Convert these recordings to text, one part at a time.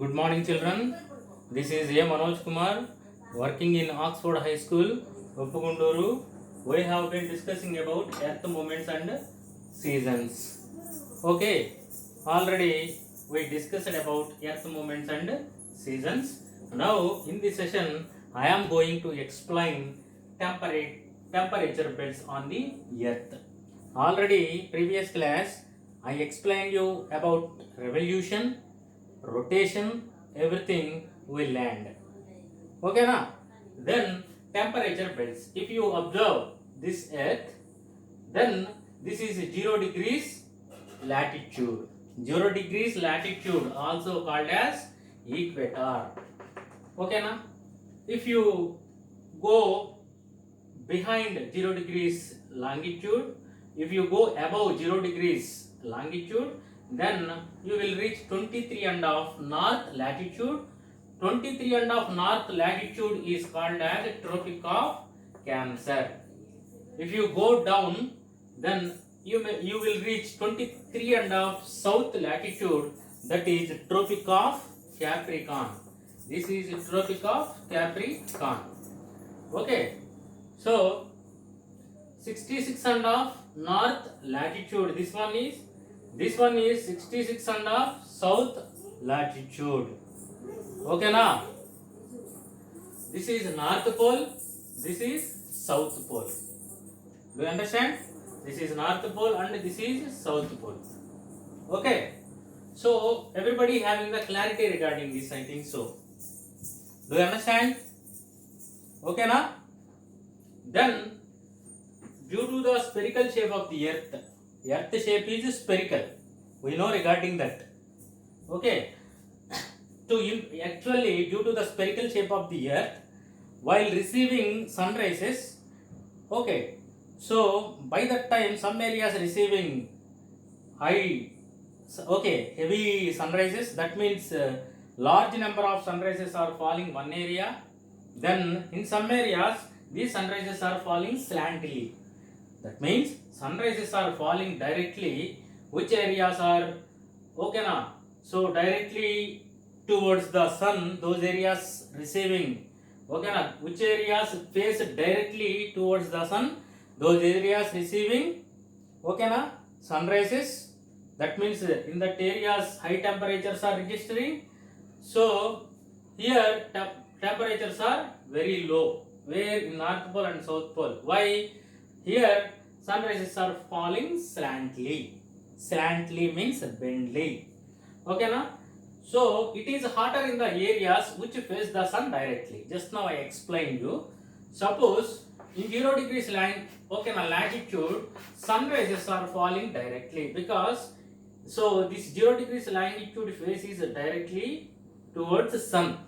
Good morning, children. This is A. Manoj Kumar, working in Oxford High School, Uppugunduru. We have been discussing about earth movements and seasons. Okay, already we discussed about earth movements and seasons. Now, in this session, I am going to explain temperature belts on the earth. Already, previous class, I explained you about revolution, rotation, everything will land. Okay na? Then temperature belts. If you observe this earth, then this is 0 degrees latitude. 0 degrees latitude also called as equator. Okay na? If you go behind 0 degrees longitude, if you go above 0 degrees longitude, then you will reach 23 and half north latitude. 23 and half north latitude is called as Tropic of Cancer. If you go down, then you will reach 23 and half south latitude, that is Tropic of Capricorn. This is Tropic of Capricorn. Okay, so 66 and half north latitude, this one is 66 and half south latitude. Okay na? This is north pole, this is south pole. Do you understand? This is north pole and this is south pole. Okay, so everybody having the clarity regarding this, I think so. Do you understand? Okay na? Then due to the spherical shape of the earth shape is spherical. We know regarding that. Okay. Actually, due to the spherical shape of the earth, while receiving sunrises, okay, so by that time some areas receiving heavy sunrises. That means large number of sunrises are falling one area. Then in some areas these sunrises are falling slantily. That means sunrises are falling directly. Which areas are okay na? So directly towards the sun, those areas receiving. Okay na? Which areas face directly towards the sun, those areas receiving. Okay na? Sunrises. That means in that areas high temperatures are registering. So here temperatures are very low. Where in North Pole and South Pole. Why? Here sunrises are falling slantly. Slantly means bendly. Okay na? So it is hotter in the areas which face the sun directly. Just now I explained you. Suppose in 0 degrees latitude, sunrises are falling directly because so this 0 degrees latitude faces directly towards the sun.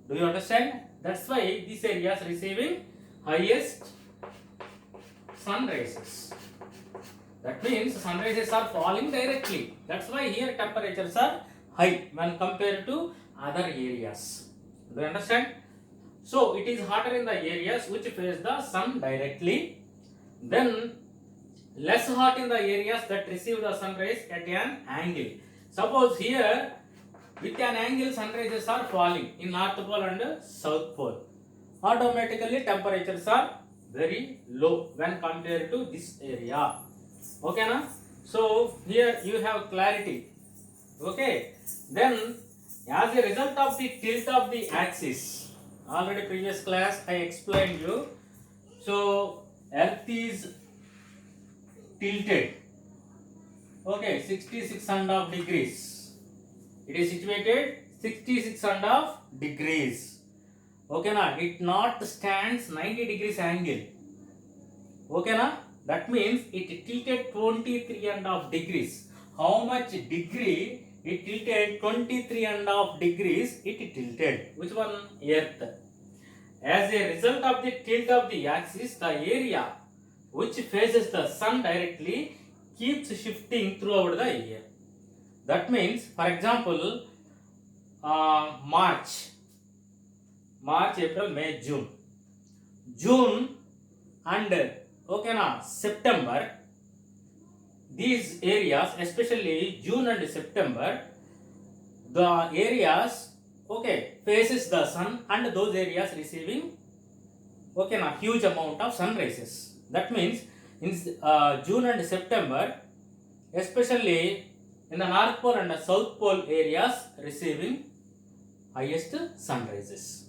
Do you understand? That's why these areas receiving highest sunrises. That means sunrises are falling directly. That's why here temperatures are high when compared to other areas. Do you understand? So it is hotter in the areas which face the sun directly. Then less hot in the areas that receive the sunrise at an angle. Suppose here with an angle sunrises are falling in North Pole and South Pole. Automatically temperatures are very low when compared to this area. Okay na? So here you have clarity. Okay. Then as a result of the tilt of the axis, already previous class I explained you. So earth is tilted. Okay, 66 and half degrees. It is situated 66 and half degrees. Okay na? It not stands 90 degrees angle. Okay na? That means it tilted 23 and half degrees. How much degree it tilted? 23 and half degrees it tilted. Which one? Earth. As a result of the tilt of the axis, the area which faces the sun directly keeps shifting throughout the year. That means, for example, March, April, May, June. June and September, these areas, especially June and September, the areas okay, faces the sun, and those areas receiving, okay, now huge amount of sun rays. That means in June and September, especially in the North Pole and the South Pole areas receiving highest sun rays.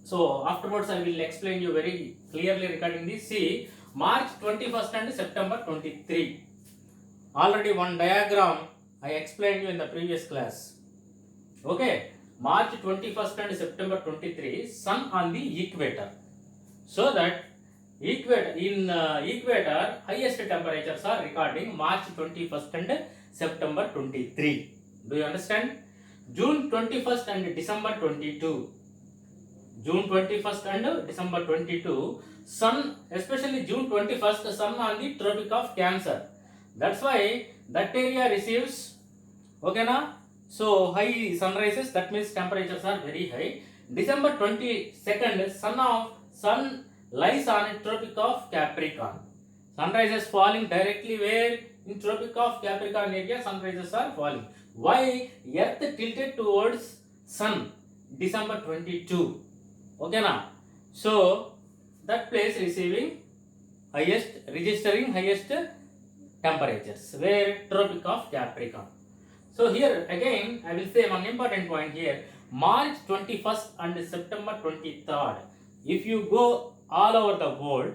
So afterwards I will explain you very clearly regarding this. See, March 21st and September 23. Already one diagram I explained you in the previous class. Okay, March 21st and September 23, sun on the equator. So that equator highest temperatures are recording March 21st and September 23. Do you understand? June 21st and December 22. June 21st and December 22, sun, especially June 21st, sun on the Tropic of Cancer. That's why that area receives, okay na? So high sunrises, that means temperatures are very high. December 22nd, sun lies on Tropic of Capricorn. Sunrises falling directly where? In Tropic of Capricorn area, sunrises are falling. Why? Earth tilted towards sun, December 22. Okay na? So that place receiving highest, registering highest temperatures, where? Tropic of Capricorn. So here again I will say one important point here. March 21st and September 23rd. If you go all over the world,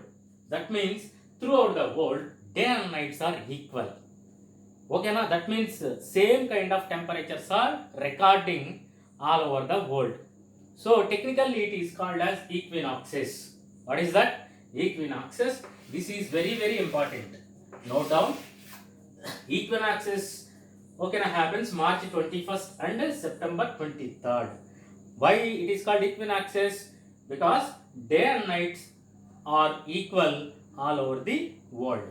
that means throughout the world, day and nights are equal. Okay na? That means same kind of temperatures are recording all over the world. So technically it is called as equinoxes. What is that? Equinoxes. This is very, very important. Note down. Equinoxes, okay, happens March 21st and September 23rd. Why it is called equinoxes? Because day and nights are equal all over the world.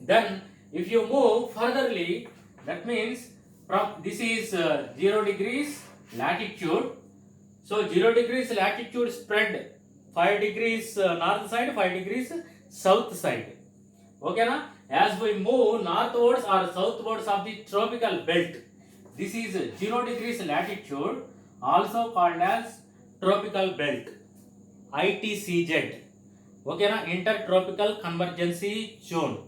Then if you move furtherly, that means from this is 0 degrees latitude. So 0 degrees latitude spread 5 degrees north side, 5 degrees south side. Okay na? As we move northwards or southwards of the tropical belt, this is 0 degrees latitude, also called as tropical belt, ITCZ. Okay na? Intertropical Convergence Zone.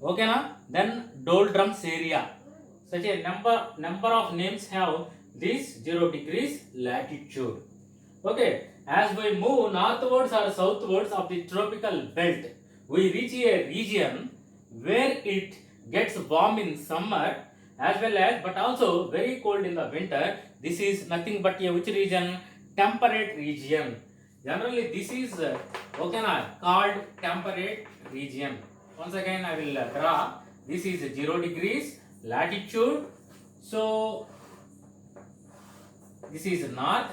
Okay na? Then doldrums area. Such a number of names have this 0 degrees latitude. Okay, as we move northwards or southwards of the tropical belt, we reach a region where it gets warm in summer as well as but also very cold in the winter. This is nothing but a which region? Temperate region. Generally this is okay na, called temperate region. Once again I will draw. This is 0 degrees latitude. So this is north,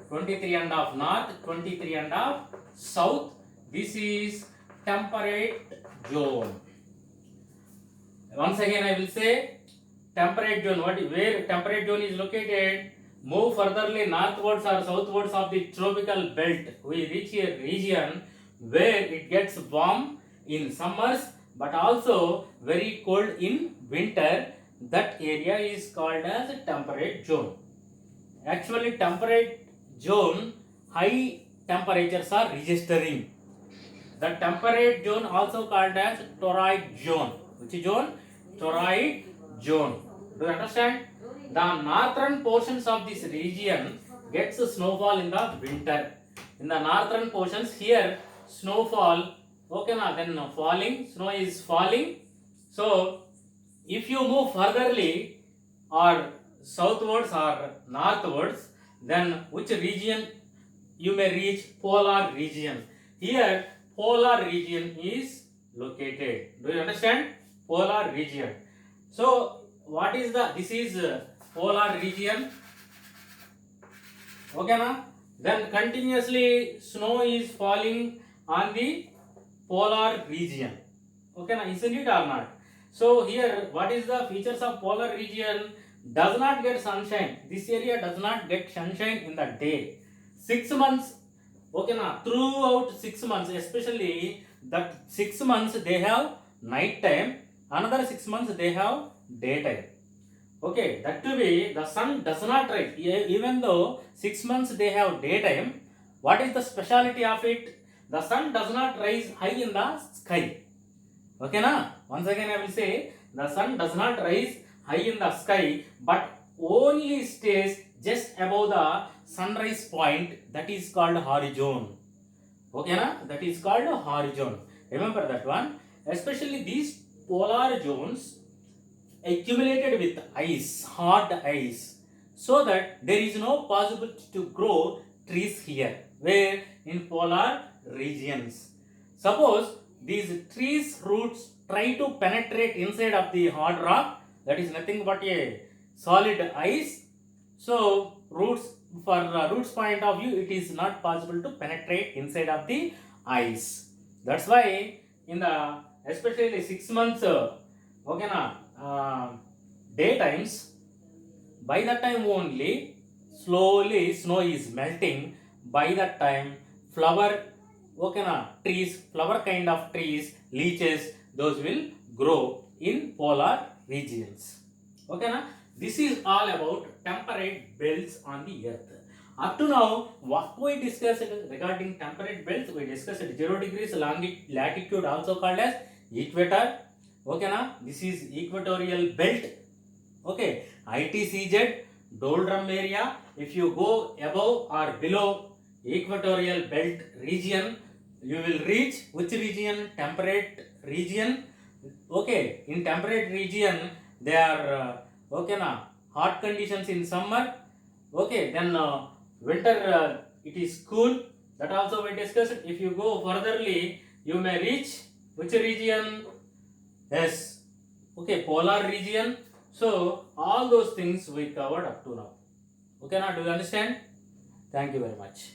23.5 north, 23.5 south. This is temperate zone. Once again I will say temperate zone. Where temperate zone is located? Move furtherly northwards or southwards of the tropical belt, we reach a region where it gets warm in summers but also very cold in winter. That area is called as temperate zone. Actually temperate zone, high temperatures are registering. The temperate zone also called as torrid zone. Which zone? Torrid zone. Do you understand? The northern portions of this region gets snowfall in the winter. In the northern portions here snowfall, okay na, then falling, snow is falling. So if you move furtherly or southwards or northwards, then which region you may reach? Polar region. Here polar region is located. Do you understand? Polar region. So what is this is polar region. Okay na? Then continuously snow is falling on the polar region. Okay na? Isn't it or not? So here what is the features of polar region? Does not get sunshine. This area does not get sunshine in the day. 6 months, okay na, throughout 6 months, especially that 6 months they have night time, another 6 months they have daytime. Okay, that to be the sun does not rise. Even though 6 months they have daytime, what is the speciality of it? The sun does not rise high in the sky. Okay, na? Once again I will say the sun does not rise high in the sky, but only stays just above the sunrise point, that is called horizon. Okay, na? That is called horizon. Remember that one. Especially these polar zones accumulated with ice, hard ice, so that there is no possibility to grow trees here. Where? In polar regions. Suppose these trees roots try to penetrate inside of the hard rock, that is nothing but a solid ice. So roots, for roots point of view, it is not possible to penetrate inside of the ice. That's why in the especially 6 months, okay na, daytimes, by that time only slowly snow is melting. By that time flower, okay na, trees, flower kind of trees, leeches, those will grow in polar regions. Okay na? This is all about temperate belts on the earth. Up to now, what we discussed regarding temperate belts, we discussed 0 degrees latitude, also called as equator. Okay na? This is equatorial belt. Okay, ITCZ, doldrum area. If you go above or below equatorial belt region, you will reach which region? Temperate region. Okay, in temperate region they are okay na, hot conditions in summer. Okay, then winter it is cool. That also we discussed. If you go furtherly, you may reach which region? Yes, okay, polar region. So all those things we covered up to now. Okay, now do you understand? Thank you very much.